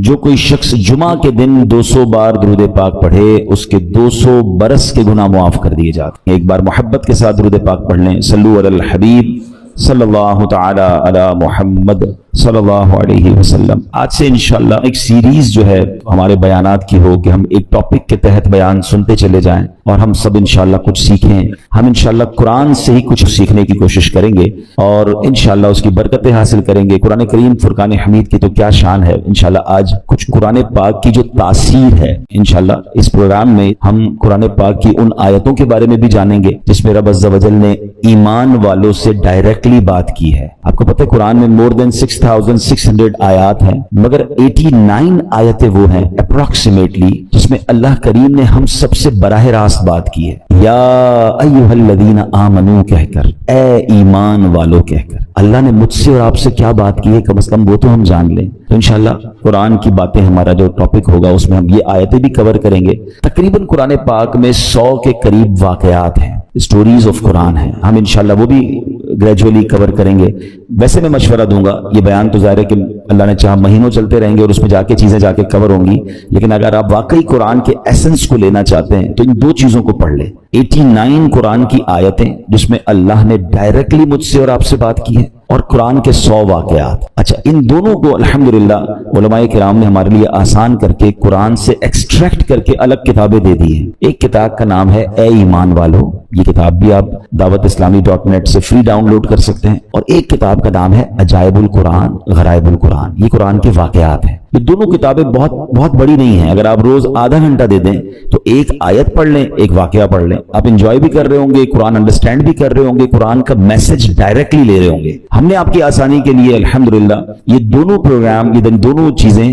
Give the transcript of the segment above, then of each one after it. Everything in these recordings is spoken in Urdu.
جو کوئی شخص جمعہ کے دن 200 بار درود پاک پڑھے اس کے 200 برس کے گناہ معاف کر دیے جاتے ہیں۔ ایک بار محبت کے ساتھ درود پاک پڑھ لیں، صلو علی الحبیب صلی اللہ تعالی علی محمد صلی اللہ علیہ وسلم۔ آج سے انشاءاللہ ایک سیریز جو ہے ہمارے بیانات کی ہو کہ ہم ایک ٹاپک کے تحت بیان سنتے چلے جائیں اور ہم سب انشاءاللہ کچھ سیکھیں۔ ہم انشاءاللہ قرآن سے ہی کچھ سیکھنے کی کوشش کریں گے اور انشاءاللہ اس کی برکتیں حاصل کریں گے۔ قرآن کریم فرقان حمید کی تو کیا شان ہے۔ انشاءاللہ آج کچھ قرآن پاک کی جو تاثیر ہے، انشاءاللہ اس پروگرام میں ہم قرآن پاک کی ان آیتوں کے بارے میں بھی جانیں گے جس میں رب عز و جل نے ایمان والوں سے ڈائریکٹلی بات کی ہے۔ آپ کو پتہ ہے قرآن میں more than 6600 آیات ہیں، مگر 89 آیتیں وہ ہیں اپروکسیمیٹلی جس میں اللہ کریم نے ہم سب سے براہ راست بات کی ہے۔ یا ایھا الذین آمنو کہہ کر، اے ایمان والو کہہ کر اللہ نے مجھ سے اور آپ سے کیا بات کی ہے، کم از کم وہ تو ہم جان لیں۔ تو انشاءاللہ قرآن کی باتیں ہمارا جو ٹاپک ہوگا اس میں ہم یہ آیتیں بھی کور کریں گے۔ تقریباً قرآن پاک میں 100 کے قریب واقعات ہیں، اسٹوریز آف قرآن ہیں، ہم انشاءاللہ وہ بھی گریجولی کور کریں گے۔ ویسے میں مشورہ دوں گا، یہ بیان تو ظاہر ہے کہ اللہ نے چاہا مہینوں چلتے رہیں گے اور اس میں جا کے چیزیں جا کے کور ہوں گی، لیکن اگر آپ واقعی قرآن کے ایسنس کو لینا چاہتے ہیں تو ان دو چیزوں کو پڑھ لیں۔ 89 قرآن کی آیتیں جس میں اللہ نے ڈائریکٹلی مجھ سے اور آپ سے بات کی ہے، اور قرآن کے 100 واقعات۔ اچھا، ان دونوں کو الحمدللہ علماء کرام نے ہمارے لیے آسان کر کے قرآن سے ایکسٹریکٹ کر کے الگ کتابیں دے دی ہیں۔ ایک کتاب کا نام ہے اے ایمان والو، یہ کتاب بھی آپ dawatIslami.net سے فری ڈاؤن لوڈ کر سکتے ہیں، اور ایک کتاب کا نام ہے عجائب القرآن غرائب القرآن، یہ قرآن کے واقعات ہیں۔ یہ دونوں کتابیں بہت بڑی نہیں ہیں، اگر آپ روز آدھا گھنٹہ دے دیں تو ایک آیت پڑھ لیں، ایک واقعہ پڑھ لیں، آپ انجوائے بھی کر رہے ہوں گے، قرآن انڈرسٹینڈ بھی کر رہے ہوں گے، قرآن کا میسج ڈائریکٹلی لے رہے ہوں گے۔ ہم نے آپ کی آسانی کے لیے الحمدللہ یہ دونوں پروگرام، یہ دونوں چیزیں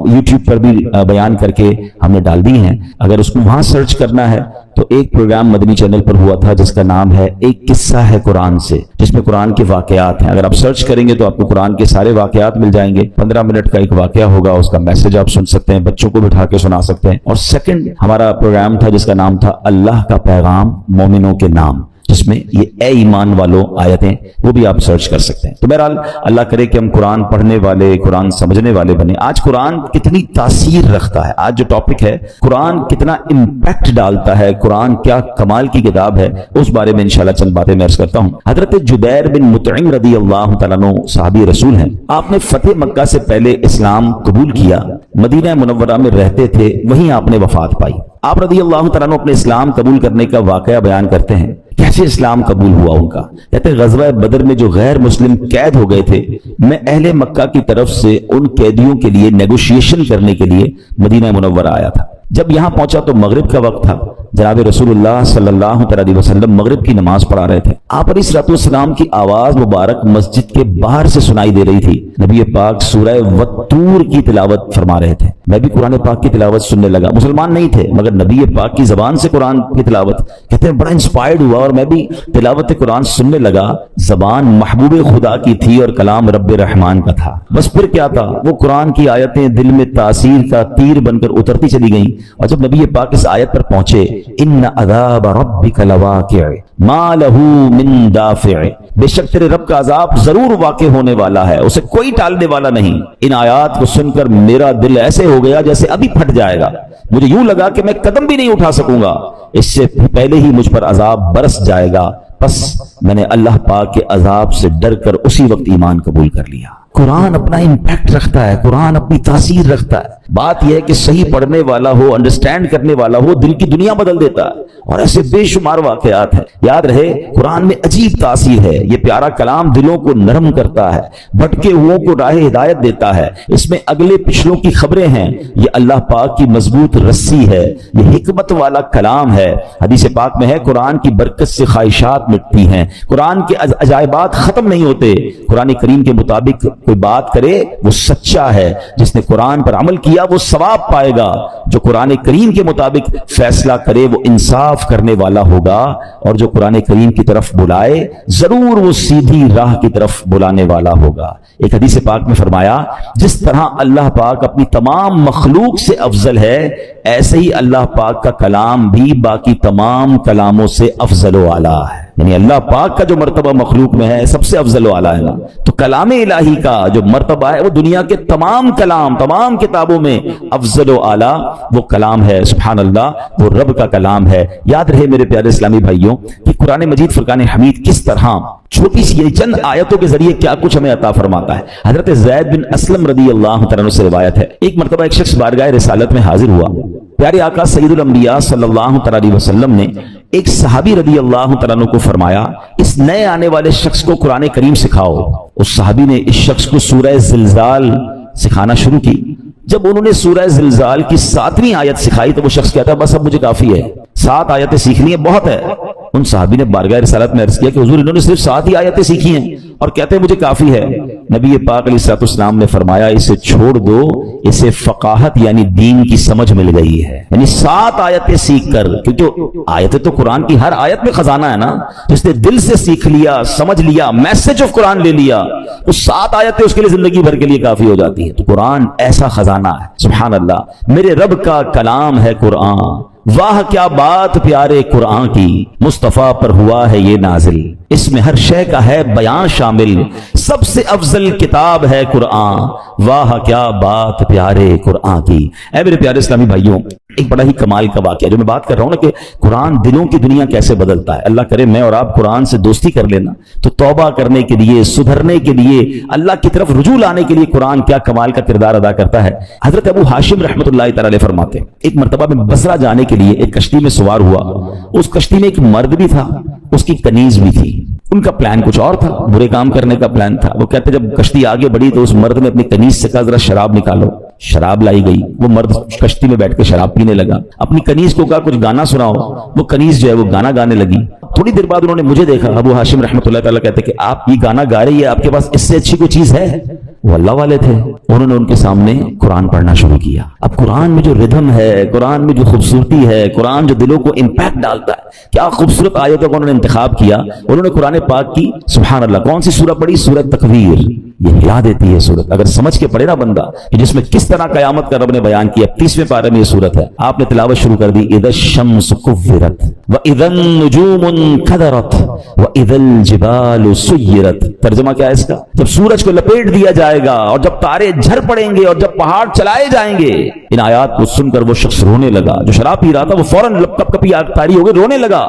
یوٹیوب پر بھی بیان کر کے ہم نے ڈال دی ہیں۔ اگر اس کو وہاں سرچ کرنا ہے تو ایک پروگرام مدنی چینل پر ہوا تھا جس کا نام ہے ایک قصہ ہے قرآن سے، جس میں قرآن کے واقعات ہیں۔ اگر آپ سرچ کریں گے تو آپ کو قرآن کے سارے واقعات مل جائیں گے۔ 15 منٹ کا ایک واقعہ ہوگا، اس کا میسج آپ سن سکتے ہیں، بچوں کو بٹھا کے سنا سکتے ہیں۔ اور سیکنڈ ہمارا پروگرام تھا جس کا نام تھا اللہ کا پیغام مومنوں کے نام، جس میں یہ اے ایمان والو آیتیں وہ بھی آپ سرچ کر سکتے ہیں۔ تو بہرحال اللہ کرے کہ ہم قرآن پڑھنے والے، قرآن سمجھنے والے بنے۔ آج قرآن کتنی تاثیر رکھتا ہے، آج جو ٹاپک ہے قرآن کتنا امپیکٹ ڈالتا ہے، قرآن کیا کمال کی کتاب ہے، اس بارے میں انشاءاللہ چند باتیں میں عرض کرتا ہوں۔ حضرت جبیر بن مطعم رضی اللہ تعالیٰ عنہ صحابی رسول ہیں، آپ نے فتح مکہ سے پہلے اسلام قبول کیا، مدینہ منورہ میں رہتے تھے، وہیں آپ نے وفات پائی۔ آپ رضی اللہ تعالیٰ عنہ اپنے اسلام قبول کرنے کا واقعہ بیان کرتے ہیں، کیسے اسلام قبول ہوا ان کا۔ کہتے ہیں غزوہ بدر میں جو غیر مسلم قید ہو گئے تھے، میں اہل مکہ کی طرف سے ان قیدیوں کے لیے نیگوشیشن کرنے کے لیے مدینہ منورہ آیا تھا۔ جب یہاں پہنچا تو مغرب کا وقت تھا، جناب رسول اللہ صلی اللہ علیہ وسلم مغرب کی نماز پڑھا رہے تھے۔ آپ علیہ الصلوۃ والسلام کی آواز مبارک مسجد کے باہر سے سنائی دے رہی تھی۔ نبی پاک سورہ والطور کی تلاوت فرما رہے تھے، میں بھی قرآن پاک کی تلاوت سننے لگا۔ مسلمان نہیں تھے مگر نبی پاک کی زبان سے قرآن کی تلاوت، کہتے ہیں بڑا انسپائرڈ ہوا اور میں بھی تلاوت قرآن سننے لگا۔ زبان محبوب خدا کی تھی اور کلام رب رحمان کا تھا۔ بس پھر کیا تھا، وہ قرآن کی آیتیں دل میں تاثیر کا تیر بن کر اترتی چلی گئیں، اور جب نبی پاک اس آیت پر پہنچے، ان عذاب ربک لواقع ما لہ من دافع، بے شک تیرے رب کا عذاب ضرور واقع ہونے والا ہے، اسے کوئی ٹالنے والا نہیں۔ ان آیات کو سن کر میرا دل ایسے ہو گیا جیسے ابھی پھٹ جائے گا، مجھے یوں لگا کہ میں قدم بھی نہیں اٹھا سکوں گا، اس سے پہلے ہی مجھ پر عذاب برس جائے گا۔ پس میں نے اللہ پاک کے عذاب سے ڈر کر اسی وقت ایمان قبول کر لیا۔ قرآن اپنا امپیکٹ رکھتا ہے، قرآن اپنی تاثیر رکھتا ہے۔ بات یہ ہے کہ صحیح پڑھنے والا ہو، انڈرسٹینڈ کرنے والا ہو، دل کی دنیا بدل دیتا ہے، اور ایسے بے شمار واقعات ہیں۔ یاد رہے قرآن میں عجیب تاثیر ہے، یہ پیارا کلام دلوں کو نرم کرتا ہے، بھٹکے ہوئوں کو راہ ہدایت دیتا ہے۔ اس میں اگلے پچھلوں کی خبریں ہیں، یہ اللہ پاک کی مضبوط رسی ہے، یہ حکمت والا کلام ہے۔ حدیث پاک میں ہے قرآن کی برکت سے خواہشات مٹتی ہیں، قرآن کے عجائبات ختم نہیں ہوتے۔ قرآن کریم کے مطابق کوئی بات کرے وہ سچا ہے، جس نے قرآن پر عمل کیا وہ ثواب پائے گا، جو قرآن کریم کے مطابق فیصلہ کرے وہ انصاف کرنے والا ہوگا، اور جو قرآن کریم کی طرف بلائے ضرور وہ سیدھی راہ کی طرف بلانے والا ہوگا۔ ایک حدیث پاک میں فرمایا جس طرح اللہ پاک اپنی تمام مخلوق سے افضل ہے، ایسے ہی اللہ پاک کا کلام بھی باقی تمام کلاموں سے افضل و اعلیٰ ہے۔ یعنی اللہ پاک کا جو مرتبہ مخلوق میں ہے سب سے افضل و اعلیٰ ہے نا، تو کلام الہی کا جو مرتبہ ہے وہ دنیا کے تمام کلام، تمام کتابوں میں افضل و اعلیٰ وہ کلام ہے، سبحان اللہ، وہ رب کا کلام ہے۔ یاد رہے میرے پیارے اسلامی بھائیوں کہ قرآن مجید فرقان حمید کس طرح چھوٹی سی یہ چند آیتوں کے ذریعے کیا کچھ ہمیں عطا فرماتا ہے۔ حضرت زید بن اسلم رضی اللہ تعالیٰ عنہ سے روایت ہے، ایک مرتبہ ایک شخص بارگاہ رسالت میں حاضر ہوا، پیارے آقا سید الانبیاء صلی اللہ تعالیٰ علیہ وسلم نے ایک صحابی رضی اللہ تعالیٰ عنہ کو فرمایا اس نئے آنے والے شخص کو قرآن کریم سکھاؤ۔ اس صحابی نے اس شخص کو سورہ زلزال سکھانا شروع کی۔ جب انہوں نے سورہ زلزال کی 7ویں آیت سکھائی تو وہ شخص کہتا بس اب مجھے کافی ہے، 7 آیتیں سیکھنی ہے بہت ہے۔ ان صحابی نے بارگاہ رسالت میں عرض کیا کہ حضور انہوں نے صرف 7 ہی آیتیں سیکھی ہیں اور کہتے ہیں مجھے کافی ہے۔ نبی پاک علیہ الصلوۃ والسلام نے فرمایا اسے چھوڑ دو، اسے فقاہت یعنی دین کی سمجھ مل گئی ہے، یعنی 7 آیتیں سیکھ کر، کیونکہ آیتیں تو قرآن کی ہر آیت میں خزانہ ہے نا، جس نے دل سے سیکھ لیا، سمجھ لیا، میسج آف قرآن لے لیا، تو 7 آیتیں اس کے لیے زندگی بھر کے لیے کافی ہو جاتی ہے۔ تو قرآن ایسا خزانہ ہے، سبحان اللہ، میرے رب کا کلام ہے قرآن، واہ کیا بات پیارے قرآن کی، مصطفیٰ پر ہوا ہے یہ نازل، اس میں ہر شے کا ہے بیان شامل، سب سے افضل کتاب ہے قرآن، واہ کیا بات پیارے قرآن کی۔ اے میرے پیارے اسلامی بھائیوں، ایک بڑا ہی کمال کا واقعہ جو میں بات کر رہا ہوں نا کہ قرآن دلوں کی دنیا کیسے بدلتا ہے۔ اللہ کرے میں اور آپ قرآن سے دوستی کر لینا تو توبہ کرنے کے لیے، سدھرنے کے لیے، اللہ کی طرف رجوع لانے کے لیے قرآن کیا کمال کا کردار ادا کرتا ہے۔ حضرت ابو ہاشم رحمۃ اللہ تعالی علیہ فرماتے ہیں ایک مرتبہ میں بصرہ جانے کے لیے ایک کشتی میں سوار ہوا، اس کشتی میں ایک مرد بھی تھا، اس کی کنیز بھی تھی۔ ان کا پلان کچھ اور تھا، برے کام کرنے کا پلان تھا۔ وہ کہتے جب کشتی آگے بڑھی تو اس مرد نے اپنی کنیز سے کہا ذرا شراب نکالو، شراب لائی گئی، وہ مرد کشتی میں بیٹھ کے شراب پینے لگا۔ اپنی کنیز کو کہا کچھ گانا سناؤ، وہ کنیز جو ہے وہ گانا گانے لگی۔ تھوڑی دیر بعد انہوں نے مجھے دیکھا، ابو ہاشم رحمۃ اللہ تعالیٰ کہتے کہ آپ یہ گانا گا رہی ہے، آپ کے پاس اس سے اچھی کوئی چیز ہے؟ وہ اللہ والے تھے، انہوں نے ان کے سامنے قرآن پڑھنا شروع کیا۔ اب قرآن میں جو ردھم ہے، قرآن میں جو خوبصورتی ہے، قرآن جو دلوں کو امپیکٹ ڈالتا ہے، کیا خوبصورت آیتوں کا انہوں نے انتخاب کیا۔ انہوں نے قرآن پاک کی سبحان اللہ کون سی سورہ پڑھی؟ سورہ تکویر۔ یہ ہلا دیتی ہے سورت، اگر سمجھ کے پڑھے نا بندہ کہ جس میں کس طرح قیامت کا رب نے بیان کیا۔ 30ویں پارے میں یہ سورت ہے، آپ نے تلاوت شروع کر دی، اذا الشمس کورت واذا النجوم انکدرت واذا الجبال سیرت۔ ترجمہ کیا ہے اس کا؟ جب سورج کو لپیٹ دیا جائے گا اور جب تارے جھڑ پڑیں گے اور جب پہاڑ چلائے جائیں گے۔ ان آیات کو سن کر وہ شخص رونے لگا، جو شراب پی رہا تھا وہ فوراً کپ کپی تاری ہو گئے، رونے لگا۔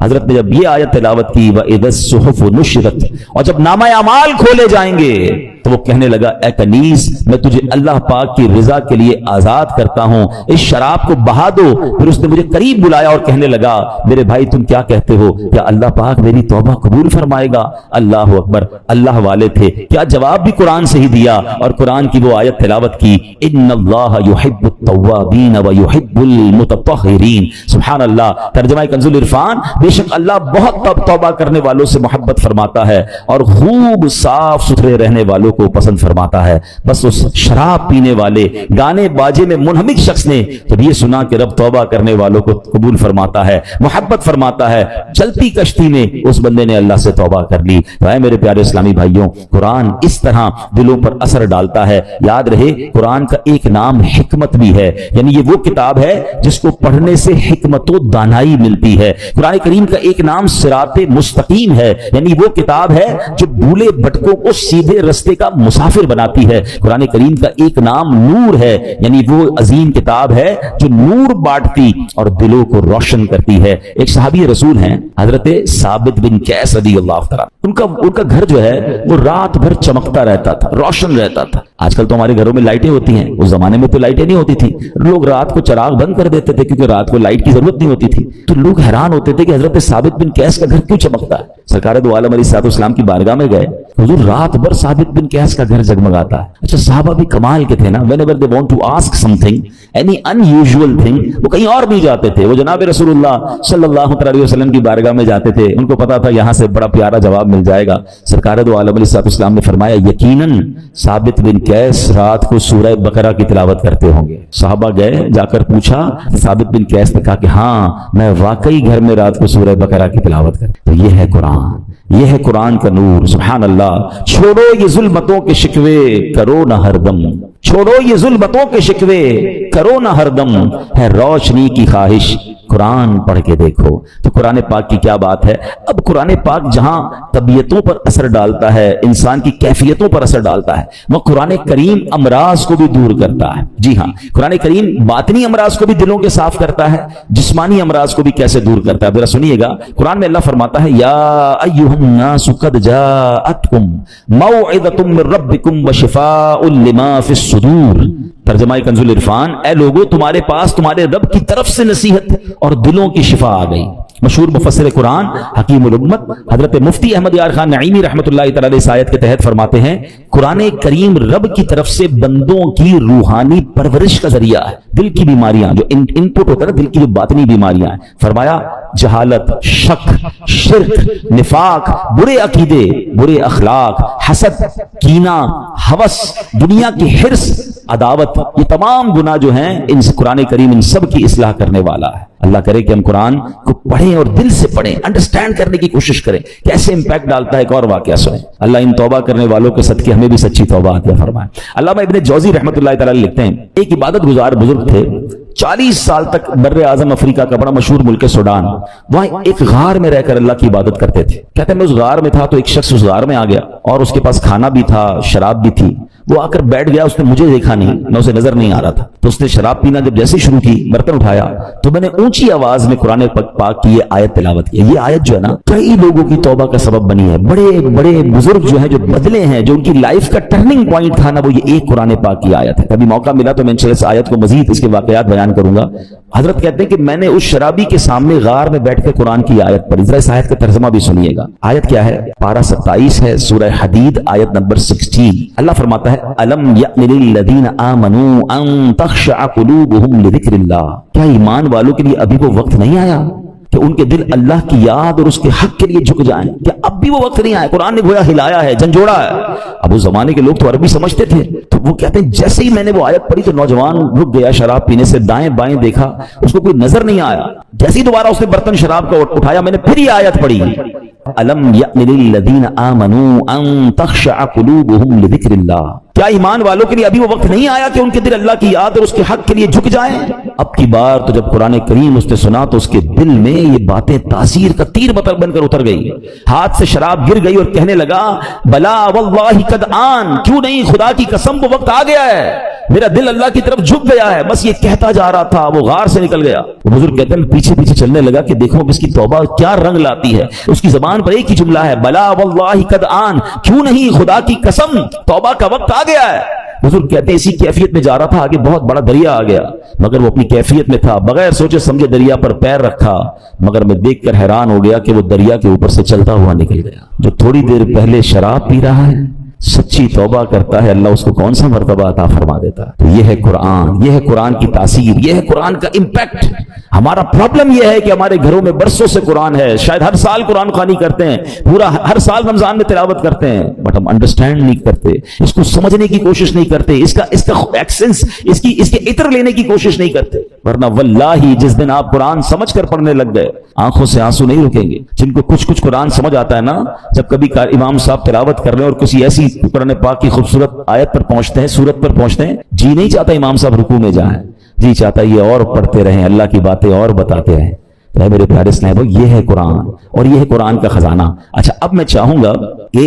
حضرت نے جب یہ آیت تلاوت کی وَإِذَا الصُّحُفُ نُشِرَتْ، اور جب نامہ اعمال کھولے جائیں گے تو وہ کہنے لگا اے کنیز میں تجھے اللہ پاک کی رضا کے لیے آزاد کرتا ہوں، اس شراب کو بہا دو۔ پھر اس نے مجھے قریب بلایا اور کہنے لگا میرے بھائی تم کیا کہتے ہو، کیا اللہ پاک میری توبہ قبول فرمائے گا؟ اللہ اکبر، اللہ والے تھے، کیا جواب بھی قرآن سے ہی دیا اور قرآن کی وہ آیت تلاوت کی، ان اللہ یحب التوابین ویحب المتطہرین۔ سبحان اللہ۔ ترجمہ کنز العرفان، بے شک اللہ بہت توبہ کرنے والوں سے محبت فرماتا ہے اور خوب صاف ستھرے رہنے والوں کو پسند فرماتا ہے۔ بس اس شراب پینے والے گانے باجے میں منہمک شخص نے جب یہ سنا کہ رب توبہ کرنے والوں کو قبول فرماتا ہے، محبت فرماتا ہے، چلتی کشتی میں اس بندے نے اللہ سے توبہ کر لی۔ تو اے میرے پیارے اسلامی بھائیوں، قرآن اس طرح دلوں پر اثر ڈالتا ہے۔ یاد رہے قرآن کا ایک نام حکمت بھی ہے، یعنی یہ وہ کتاب ہے جس کو پڑھنے سے حکمت و دانائی ملتی ہے۔ قرآن کریم کا ایک نام صراط مستقیم ہے، یعنی وہ کتاب ہے جو بھولے بھٹکوں کو سیدھے رستے کا مسافر بناتی ہے۔ قرآن کریم کا ایک نام نور ہے، یعنی وہ عظیم کتاب ہے جو نور بانٹتی اور دلوں کو روشن کرتی ہے۔ ایک صحابی رسول ہیں حضرت ثابت بن قیس رضی اللہ تعالیٰ، ان کا گھر جو ہے وہ رات بھر چمکتا رہتا تھا، روشن رہتا تھا۔ آج کل تو ہمارے گھروں میں لائٹیں ہوتی ہیں، اس زمانے میں تو لائٹیں نہیں ہوتی تھی، لوگ رات کو چراغ بند کر دیتے تھے کیونکہ رات کو لائٹ کی ضرورت نہیں ہوتی تھی۔ تو لوگ حیران ہوتے تھے کہ حضرت ثابت بن قیس کا گھر کیوں چمکتا ہے۔ سرکار دو عالم علیہ الصلوۃ والسلام کی بارگاہ میں گئے، حضور رات بھر ثابت بن قیس کا گھر جگمگاتا ہے۔ اچھا صحابہ بھی کمال کے تھے نا، whenever they want to ask something any unusual thing وہ کہیں اور نہیں جاتے تھے، وہ جناب رسول اللہ صلی اللہ علیہ وسلم کی بارگاہ میں جاتے تھے۔ ان کو پتا تھا یہاں سے بڑا پیارا جواب مل جائے گا۔ سرکار دو عالم علیہ الصلوۃ والسلام نے فرمایا یقیناً ثابت بن قیس رات کو سورہ بقرہ کی تلاوت کرتے ہوں گے۔ صحابہ گئے، جا کر پوچھا، ثابت بن قیس نے کہا کہ ہاں میں واقعی گھر میں رات کو سورہ بقرہ کی تلاوت کرتا ہوں۔ تو یہ ہے قرآن، یہ ہے قرآن کا نور۔ سبحان اللہ۔ چھوڑو یہ ظلمتوں کے شکوے کرو نہ ہر دم، چھوڑو یہ ظلمتوں کے شکوے کرو نہ ہر دم، ہے روشنی کی خواہش قرآن پڑھ کے دیکھو۔ تو قرآن پاک کی کیا بات ہے۔ اب قرآن پاک جہاں طبیعتوں پر اثر ڈالتا ہے، انسان کی کیفیتوں پر اثر ڈالتا ہے، وہ قرآن کریم امراض کو بھی دور کرتا ہے۔ جی ہاں، قرآن کریم باطنی امراض کو بھی دلوں کے صاف کرتا ہے، جسمانی امراض کو بھی کیسے دور کرتا ہے۔ ذرا سنیے گا، قرآن میں اللہ فرماتا ہے یا ایھا الناس قد جاءتکم موعظۃ من ربکم وشفاء لما فی الصدور۔ ترجمہ کنز العرفان، اے لوگو تمہارے پاس تمہارے رب کی طرف سے نصیحت اور دلوں کی شفا آ گئی۔ مشہور مفسر قرآن حکیم الامت حضرت مفتی احمد یار خان نعیمی رحمۃ اللہ تعالی اس آیت کے تحت فرماتے ہیں، قرآن کریم رب کی طرف سے بندوں کی روحانی پرورش کا ذریعہ ہے۔ دل کی بیماریاں جو ان پٹ ہوتا ہے نا، دل کی جو باطنی بیماریاں ہیں، فرمایا جہالت، شک، شرک، نفاق، برے عقیدے، برے اخلاق، حسد، کینہ، ہوس، دنیا کی حرص، عداوت، یہ تمام گناہ جو ہیں ان سے قرآن کریم ان سب کی اصلاح کرنے والا ہے۔ اللہ کرے کہ ہم قرآن کو پڑھیں اور دل سے پڑھیں، انڈرسٹینڈ کرنے کی کوشش کریں کیسے امپیکٹ ڈالتا ہے۔ ایک اور واقعہ سنیں، اللہ ان توبہ کرنے والوں کے صدقے ہمیں بھی سچی توبہ عطا فرمائے۔ علامہ ابن جوزی رحمۃ اللہ تعالی لکھتے ہیں، ایک عبادت گزار بزرگ تھے، 40 سال تک بر اعظم افریقہ کا بڑا مشہور ملک سوڈان، وہاں ایک غار میں رہ کر اللہ کی عبادت کرتے تھے۔ کہتے ہیں میں اس غار میں تھا تو ایک شخص اس غار میں آ گیا اور اس کے پاس کھانا بھی تھا، شراب بھی تھی۔ وہ آ کر بیٹھ گیا، اس نے مجھے دیکھا نہیں، میں اسے نظر نہیں آ رہا تھا، تو اس نے شراب پینا جب جیسے شروع کی، برتن اٹھایا تو میں نے اونچی آواز میں قرآن پاک کی یہ آیت تلاوت کی۔ یہ آیت جو ہے نا کئی لوگوں کی توبہ کا سبب بنی ہے۔ بڑے بڑے بزرگ جو ہیں جو بدلے ہیں، جو ان کی لائف کا ٹرننگ پوائنٹ تھا نا، وہ یہ ایک قرآن پاک کی آیت ہے۔ کبھی موقع ملا تو میں انشاءاللہ اس آیت کو مزید اس کے واقعات بیان کروں گا۔ حضرت کہتے ہیں کہ میں نے اس شرابی کے سامنے غار میں بیٹھ کے قرآن کی آیت پڑھی۔ ذرا اس آیت کا ترجمہ بھی سنیے گا۔ آیت کیا ہے؟ پارہ 27 ہے، سورہ حدید، آیت نمبر 16۔ اللہ فرماتا ہے الم یأن للذین آمنوا ان تخشع قلوبہم لذکر اللہ۔ کیا ایمان والوں کے لیے ابھی وہ وقت نہیں آیا کہ ان کے دل اللہ کی یاد اور اس کے حق کے لیے جھک جائیں؟ کیا اب بھی وہ وقت نہیں آیا؟ قرآن نے گویا ہلایا ہے، جھنجھوڑا ہے۔ اب اس زمانے کے لوگ تو عربی سمجھتے تھے، تو وہ کہتے ہیں جیسے ہی میں نے وہ آیت پڑھی تو نوجوان رک گیا شراب پینے سے، دائیں بائیں دیکھا، اس کو کوئی نظر نہیں آیا۔ جیسے ہی دوبارہ اس نے برتن شراب کا اٹھایا، میں نے پھر یہ آیت پڑھی الم یأن للذین آمنوا ان تخشع قلوبہم لذکر اللہ۔ کیا ایمان والوں کے لیے ابھی وہ وقت نہیں آیا کہ ان کے دل اللہ کی یاد اور اس کے حق کے لیے جھک جائیں؟ اب کی بار تو جب قرآن کریم اس نے سنا تو اس کے دل میں یہ باتیں تاثیر کا تیر بن کر اتر گئی۔ ہاتھ سے شراب گر گئی اور کہنے لگا بلا واللہ قد آن، کیوں نہیں، خدا کی قسم وہ وقت آ گیا ہے، میرا دل اللہ کی طرف جھک گیا ہے، بس یہ کہتا جا رہا تھا، وہ غار سے نکل گیا۔ وہ بزرگ کہتے ہیں پیچھے پیچھے چلنے لگا کہ دیکھو اس کی توبہ کیا رنگ لاتی ہے۔ اس کی زبان پر ایک ہی جملہ ہے بلا واللہ قد آن، کیوں نہیں، خدا کی قسم توبہ کا وقت آ گیا ہے۔ بزرگ کہتے ہیں اسی کیفیت میں جا رہا تھا، آگے بہت بڑا دریا آ گیا، مگر وہ اپنی کیفیت میں تھا، بغیر سوچے سمجھے دریا پر پیر رکھا، مگر میں دیکھ کر حیران ہو گیا کہ وہ دریا کے اوپر سے چلتا ہوا نکل گیا۔ جو تھوڑی دیر پہلے شراب پی رہا ہے، سچی توبہ کرتا ہے، اللہ اس کو کون سا مرتبہ عطا فرما دیتا ہے۔ تو یہ ہے قرآن، یہ ہے قرآن کی تاثیر، یہ ہے قرآن کا امپیکٹ۔ ہمارا پرابلم یہ ہے کہ ہمارے گھروں میں برسوں سے قرآن ہے، شاید ہر سال قرآن خوانی کرتے ہیں، پورا ہر سال رمضان میں تلاوت کرتے ہیں، بٹ ہم انڈرسٹینڈ نہیں کرتے، اس کو سمجھنے کی کوشش نہیں کرتے، اس کا ایکسنس، اس کے عطر لینے کی کوشش نہیں کرتے، ورنہ واللہ جس دن آپ قرآن سمجھ کر پڑھنے لگ گئے آنکھوں سے آنسو نہیں رکیں گے۔ جن کو کچھ قرآن سمجھ آتا ہے نا، جب کبھی امام صاحب تلاوت کر رہے ہیں اور کسی ایسی قرآن پاک کی خوبصورت آیت پر پہنچتے ہیں، سورت پر پہنچتے ہیں، جی نہیں چاہتا امام صاحب رکوع میں جائیں، جی چاہتا ہے یہ اور پڑھتے رہیں، اللہ کی باتیں اور بتاتے رہیں۔ تو میرے پیارے صاحبو، یہ ہے قرآن اور یہ ہے قرآن کا خزانہ۔ اچھا، اب میں چاہوں گا کہ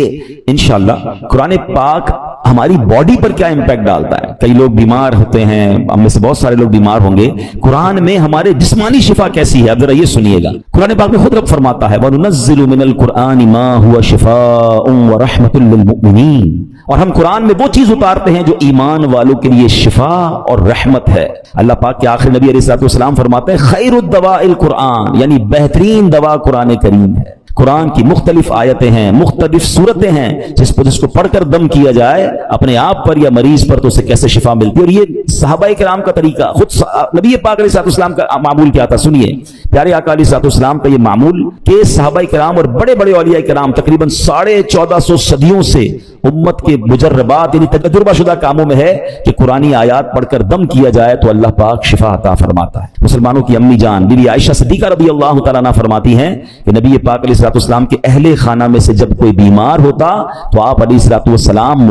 انشاءاللہ قرآن پاک ہماری باڈی پر کیا امپیکٹ ڈالتا ہے۔ کئی لوگ بیمار ہوتے ہیں، ہم میں سے بہت سارے لوگ بیمار ہوں گے، قرآن میں ہمارے جسمانی شفا کیسی ہے، اب ذرا یہ سنیے گا۔ قرآن پاک میں خود رب فرماتا ہے وَنُنَزِّلُ مِنَ الْقُرْآنِ مَا هُوَ شِفَاءٌ وَرَحْمَةٌ لِّلْمُؤْمِنِينَ، اور ہم قرآن میں وہ چیز اتارتے ہیں جو ایمان والوں کے لیے شفا اور رحمت ہے۔ اللہ پاک کے آخری نبی علیہ الصلوۃ والسلام فرماتے ہیں خیر الدواء القرآن، یعنی بہترین دوا قرآن کریم ہے۔ قرآن کی مختلف آیتیں ہیں، مختلف صورتیں ہیں، جس کو پڑھ کر دم کیا جائے اپنے آپ پر یا مریض پر تو اسے کیسے شفا ملتی ہے۔ اور یہ صحابہ کرام کا طریقہ، خود نبی پاک علیہ السلام کا معمول کیا تھا، سنیے پیارے آقا علیہ السلام کا یہ معمول کہ صحابہ کرام اور بڑے بڑے اولیاء کرام تقریباً 1450 صدیوں سے امت کے مجربات یعنی تجربہ شدہ کاموں میں ہے کہ قرآنی آیات پڑھ کر دم کیا جائے تو اللہ پاک شفا عطا فرماتا ہے۔ مسلمانوں کی امی جان بی بی عائشہ صدیقہ رضی اللہ تعالیٰ عنہ فرماتی ہیں کہ نبی پاک علیہ السلام کے اہل خانہ میں سے جب کوئی بیمار ہوتا تو آپ علیہ السلام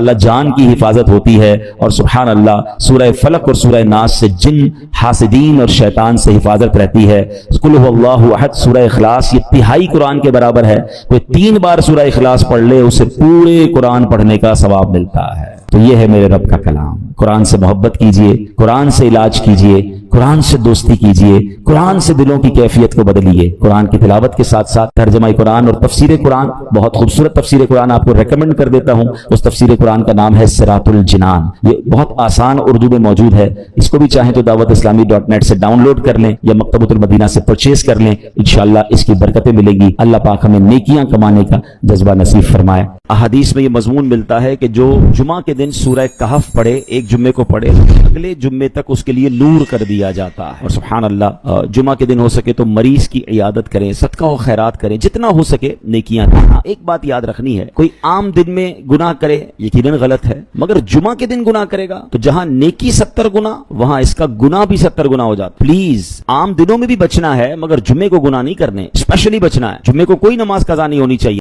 انشاءاللہ جان کی حفاظت ہوتی ہے، اور سبحان اللہ سورہ فلق اور سورہ ناس سے جن، حاسدین اور شیطان سے حفاظت رہتی ہے۔ قل هو اللہ احد، سورہ اخلاص یہ تہائی قرآن کے برابر ہے، کوئی 3 بار سورہ اخلاص پڑھ لے اسے پورے قرآن پڑھنے کا ثواب ملتا ہے۔ تو یہ ہے میرے رب کا کلام۔ قرآن سے محبت کیجئے، قرآن سے علاج کیجئے، قرآن سے دوستی کیجئے، قرآن سے دلوں کی کیفیت کو بدلیے۔ قرآن کی تلاوت کے ساتھ ساتھ ترجمہ قرآن اور تفسیر قرآن، بہت خوبصورت تفسیر قرآن آپ کو ریکمنڈ کر دیتا ہوں۔ اس تفسیر قرآن کا نام ہے صراط الجنان، یہ بہت آسان اردو میں موجود ہے، اس کو بھی چاہیں تو dawatIslami.net سے ڈاؤن لوڈ کر لیں یا مکتبۃ المدینہ سے پرچیز کر لیں، انشاءاللہ اس کی برکتیں ملیں گی۔ اللہ پاک ہمیں نیکیاں کمانے کا جذبہ نصیب فرمائے۔ احادیث میں یہ مضمون ملتا ہے کہ جو جمعہ کے دن سورہ کہف پڑھے، ایک جمعے کو پڑھے، اگلے جمعے تک اس کے لیے نور کر دیا جاتا ہے۔ اور سبحان اللہ جمعہ کے دن ہو سکے تو مریض کی عیادت کریں، صدقہ و خیرات کریں، جتنا ہو سکے نیکیاں کریں۔ ایک بات یاد رکھنی ہے، کوئی عام دن میں گناہ کرے یقیناً غلط ہے، مگر جمعہ کے دن گناہ کرے گا تو جہاں نیکی 70 گنا وہاں اس کا گناہ بھی 70 گنا ہو جاتا۔ پلیز عام دنوں میں بھی بچنا ہے مگر جمعے کو گناہ نہیں کرنے، اسپیشلی بچنا ہے۔ جمعے کو کوئی نماز قضا نہیں ہونی چاہیے۔